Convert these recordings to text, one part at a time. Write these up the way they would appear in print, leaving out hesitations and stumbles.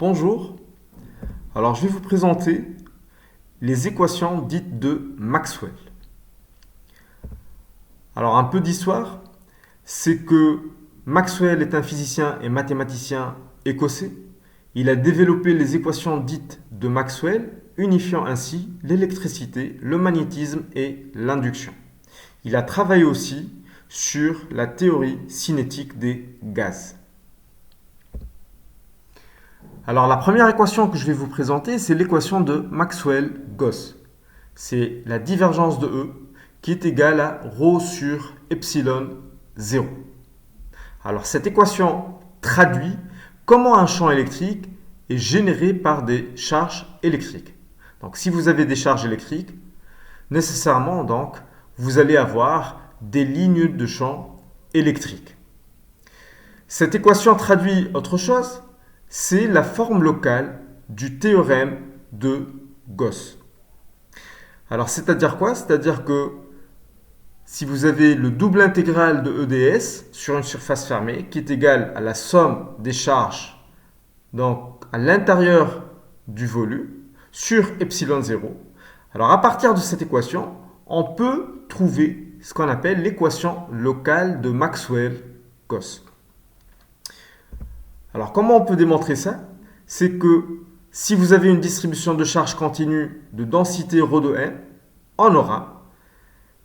Bonjour, alors je vais vous présenter les équations dites de Maxwell. Alors un peu d'histoire, c'est que Maxwell est un physicien et mathématicien écossais. Il a développé les équations dites de Maxwell, unifiant ainsi l'électricité, le magnétisme et l'induction. Il a travaillé aussi sur la théorie cinétique des gaz. Alors la première équation que je vais vous présenter, c'est l'équation de Maxwell-Gauss. C'est la divergence de E qui est égale à ρ sur epsilon 0. Alors cette équation traduit comment un champ électrique est généré par des charges électriques. Donc si vous avez des charges électriques, nécessairement donc vous allez avoir des lignes de champ électriques. Cette équation traduit autre chose, c'est la forme locale du théorème de Gauss. Alors, c'est-à-dire quoi? C'est-à-dire que si vous avez le double intégral de EdS sur une surface fermée qui est égal à la somme des charges donc à l'intérieur du volume sur epsilon 0, alors à partir de cette équation, on peut trouver ce qu'on appelle l'équation locale de Maxwell-Gauss. Alors, comment on peut démontrer ça? C'est que si vous avez une distribution de charge continue de densité ρ de m, on aura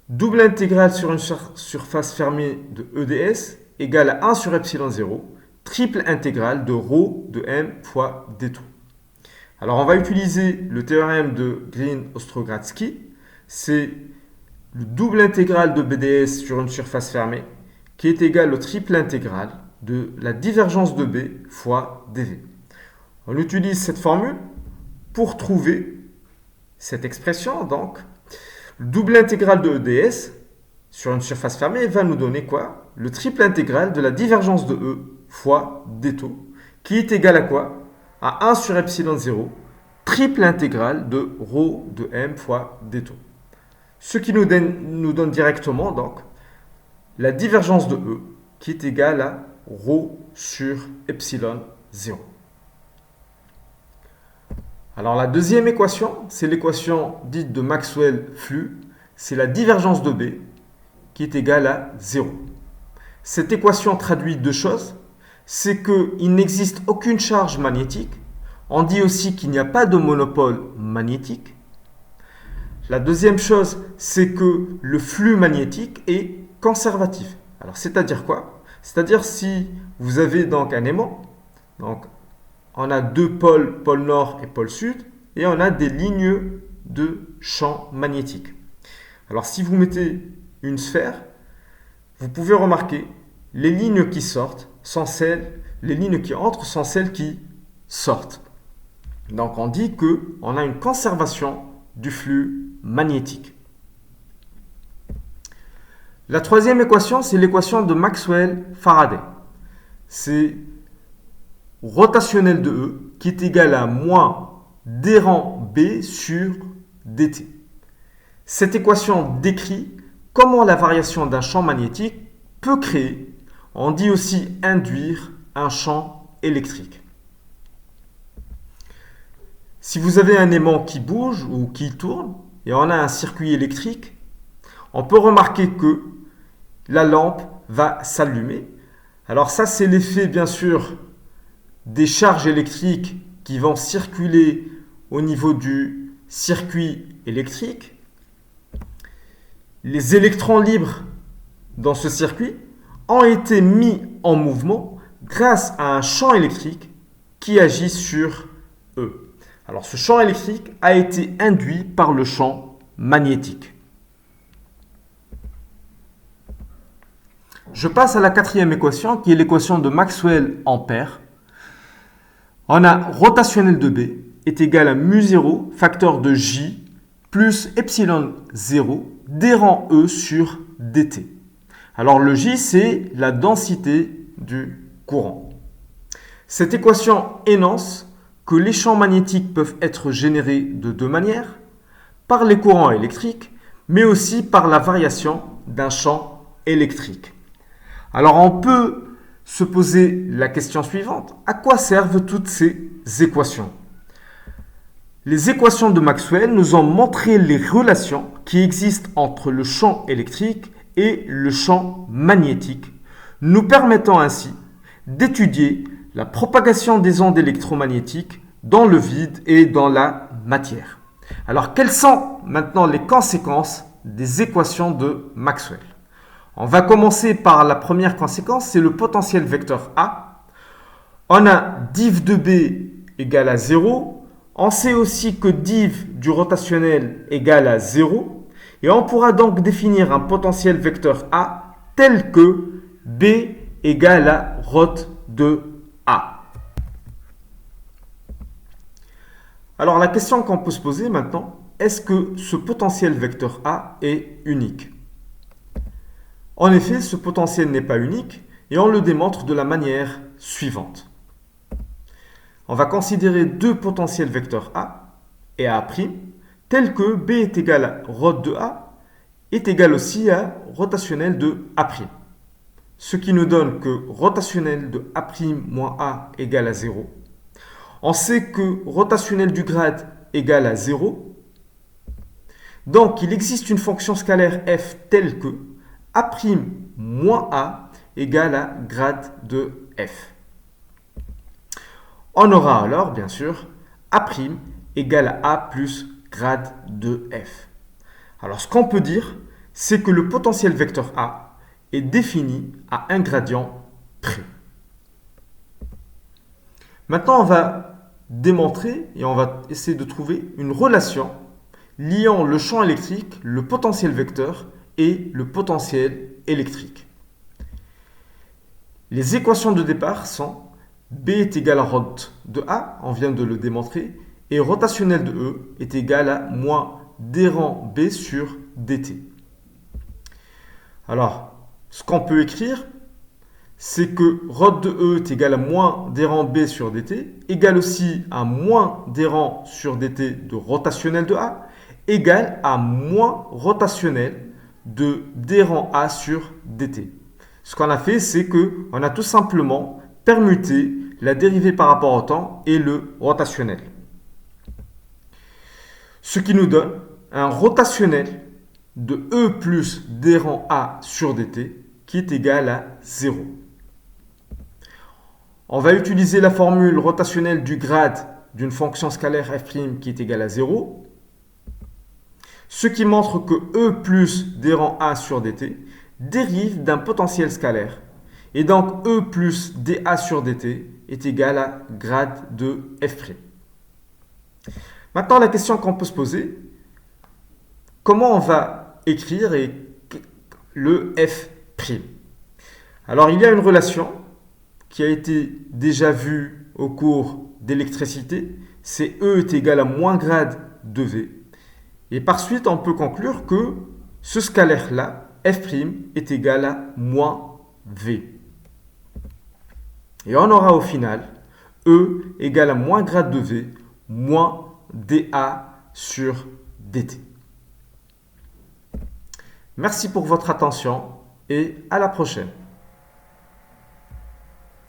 double intégrale sur une surface fermée de EdS égale à 1 sur epsilon 0, triple intégrale de ρ de m fois d2. Alors, on va utiliser le théorème de Green-Ostrogradsky. C'est le double intégrale de BdS sur une surface fermée qui est égal au triple intégrale de la divergence de B fois dV. On utilise cette formule pour trouver cette expression. Donc, le double intégral de EdS sur une surface fermée va nous donner quoi? Le triple intégral de la divergence de E fois dτ, qui est égal à quoi? À 1 sur epsilon 0, triple intégrale de ρ de m fois dτ. Ce qui nous donne directement donc la divergence de E, qui est égale à ρ sur epsilon 0. Alors la deuxième équation, c'est l'équation dite de Maxwell-Flux. C'est la divergence de B qui est égale à 0. Cette équation traduit deux choses. C'est qu'il n'existe aucune charge magnétique. On dit aussi qu'il n'y a pas de monopôle magnétique. La deuxième chose, c'est que le flux magnétique est conservatif. Alors c'est-à-dire quoi? C'est-à-dire si vous avez donc un aimant, donc on a deux pôles, pôle nord et pôle sud, et on a des lignes de champ magnétique. Alors si vous mettez une sphère, vous pouvez remarquer les lignes qui sortent sont les lignes qui entrent sont celles qui sortent. Donc on dit qu'on a une conservation du flux magnétique. La troisième équation, c'est l'équation de Maxwell-Faraday. C'est rotationnel de E qui est égal à moins d rang B sur dt. Cette équation décrit comment la variation d'un champ magnétique peut créer, on dit aussi induire, un champ électrique. Si vous avez un aimant qui bouge ou qui tourne et on a un circuit électrique, on peut remarquer que la lampe va s'allumer. Alors ça, c'est l'effet, bien sûr, des charges électriques qui vont circuler au niveau du circuit électrique. Les électrons libres dans ce circuit ont été mis en mouvement grâce à un champ électrique qui agit sur eux. Alors ce champ électrique a été induit par le champ magnétique. Je passe à la quatrième équation qui est l'équation de Maxwell-Ampère. On a rotationnel de B est égal à mu0 facteur de J plus epsilon 0 d rang E sur dt. Alors le J, c'est la densité du courant. Cette équation énonce que les champs magnétiques peuvent être générés de deux manières, par les courants électriques, mais aussi par la variation d'un champ électrique. Alors on peut se poser la question suivante. À quoi servent toutes ces équations? Les équations de Maxwell nous ont montré les relations qui existent entre le champ électrique et le champ magnétique, nous permettant ainsi d'étudier la propagation des ondes électromagnétiques dans le vide et dans la matière. Alors, quelles sont maintenant les conséquences des équations de Maxwell? On va commencer par la première conséquence, c'est le potentiel vecteur A. On a div de B égale à 0. On sait aussi que div du rotationnel égale à 0. Et on pourra donc définir un potentiel vecteur A tel que B égale à rot de A. Alors la question qu'on peut se poser maintenant, est-ce que ce potentiel vecteur A est unique? En effet, ce potentiel n'est pas unique et on le démontre de la manière suivante. On va considérer deux potentiels vecteurs A et A', tels que B est égal à rho de A est égal aussi à rotationnel de A'. Ce qui nous donne que rotationnel de A' moins A égale à 0. On sait que rotationnel du grade égale à 0. Donc, il existe une fonction scalaire f telle que A' moins A égale à grade de f. On aura alors, bien sûr, A' égale à A plus grade de f. Alors, ce qu'on peut dire, c'est que le potentiel vecteur A est défini à un gradient près. Maintenant, on va démontrer et on va essayer de trouver une relation liant le champ électrique, le potentiel vecteur et le potentiel électrique. Les équations de départ sont B est égal à rho de A, on vient de le démontrer, et rotationnel de E est égal à moins d rang B sur dt. Alors, ce qu'on peut écrire, c'est que rho de E est égal à moins d rang B sur dt, égal aussi à moins d rang sur dt de rotationnel de A, égal à moins rotationnel de d rang A sur dt. Ce qu'on a fait, c'est qu'on a tout simplement permuté la dérivée par rapport au temps et le rotationnel. Ce qui nous donne un rotationnel de E plus d rang A sur dt qui est égal à 0. On va utiliser la formule rotationnelle du grade d'une fonction scalaire f' qui est égale à 0. Ce qui montre que E plus d rang A sur dt dérive d'un potentiel scalaire. Et donc E plus dA sur dt est égal à grade de f'. Maintenant, la question qu'on peut se poser, comment on va écrire le f'? Alors, il y a une relation qui a été déjà vue au cours d'électricité, c'est E est égal à moins grade de V. Et par suite, on peut conclure que ce scalaire-là, f' est égal à moins V. Et on aura au final E égale à moins grade de V moins dA sur dt. Merci pour votre attention et à la prochaine.